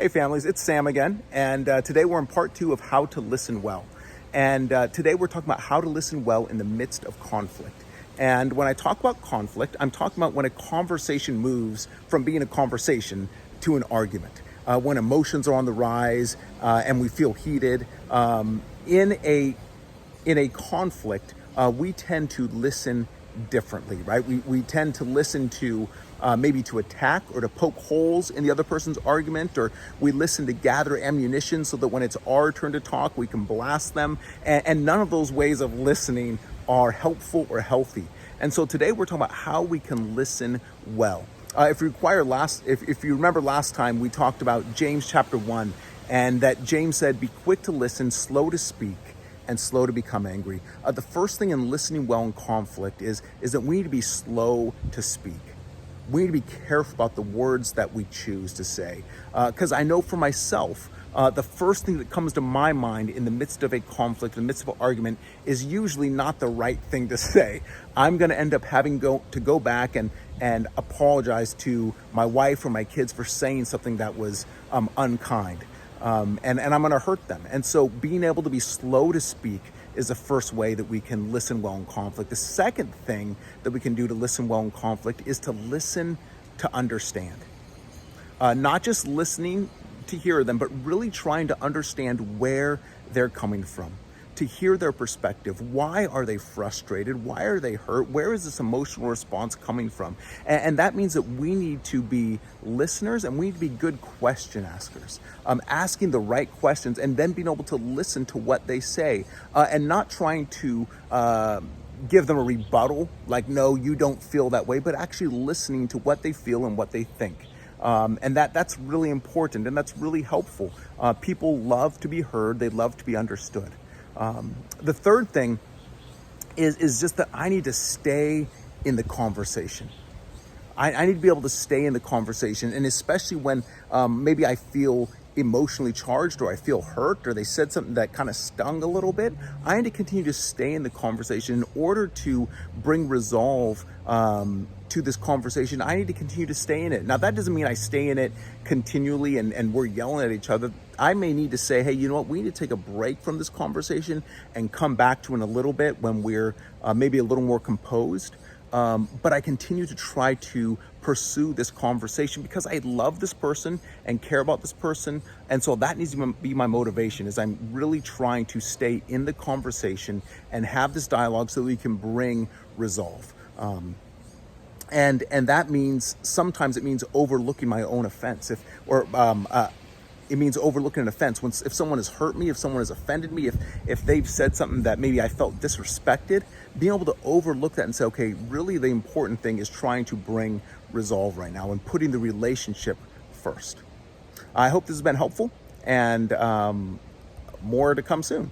Hey families, it's Sam again, and today we're in part 2 of how to listen well. And today we're talking about how to listen well in the midst of conflict. And when I talk about conflict, I'm talking about when a conversation moves from being a conversation to an argument. When emotions are on the rise and we feel heated. In a conflict, we tend to listen differently, right? We tend to listen to maybe to attack or to poke holes in the other person's argument, or we listen to gather ammunition so that when it's our turn to talk, we can blast them. And none of those ways of listening are helpful or healthy. And so today we're talking about how we can listen well. If you remember last time, we talked about James chapter 1, and that James said, "Be quick to listen, slow to speak, and slow to become angry." The first thing in listening well in conflict is that we need to be slow to speak. We need to be careful about the words that we choose to say. Because I know for myself, the first thing that comes to my mind in the midst of a conflict, in the midst of an argument, is usually not the right thing to say. I'm going to end up having to go back and apologize to my wife or my kids for saying something that was unkind. And I'm going to hurt them. And so being able to be slow to speak is the first way that we can listen well in conflict. The second thing that we can do to listen well in conflict is to listen to understand. Not just listening to hear them, but really trying to understand where they're coming from, to hear their perspective. Why are they frustrated? Why are they hurt? Where is this emotional response coming from? And that means that we need to be listeners, and we need to be good question askers, asking the right questions and then being able to listen to what they say, and not trying to give them a rebuttal, like, no, you don't feel that way, but actually listening to what they feel and what they think. And that's really important, and that's really helpful. People love to be heard. They love to be understood. The third thing is just that I need to stay in the conversation. I need to be able to stay in the conversation, and especially when maybe I feel emotionally charged, or I feel hurt, or they said something that kind of stung a little bit. I need to continue to stay in the conversation in order to bring resolve to this conversation. I need to continue to stay in it. Now, that doesn't mean I stay in it continually and we're yelling at each other. I may need to say, hey, you know what? We need to take a break from this conversation and come back to it in a little bit when we're maybe a little more composed. But I continue to try to pursue this conversation because I love this person and care about this person. And so that needs to be my motivation, is I'm really trying to stay in the conversation and have this dialogue so we can bring resolve. And that means, sometimes it means overlooking my own offense. It means overlooking an offense. If someone has hurt me, if someone has offended me, if they've said something that maybe I felt disrespected, being able to overlook that and say, okay, really the important thing is trying to bring resolve right now and putting the relationship first. I hope this has been helpful, and more to come soon.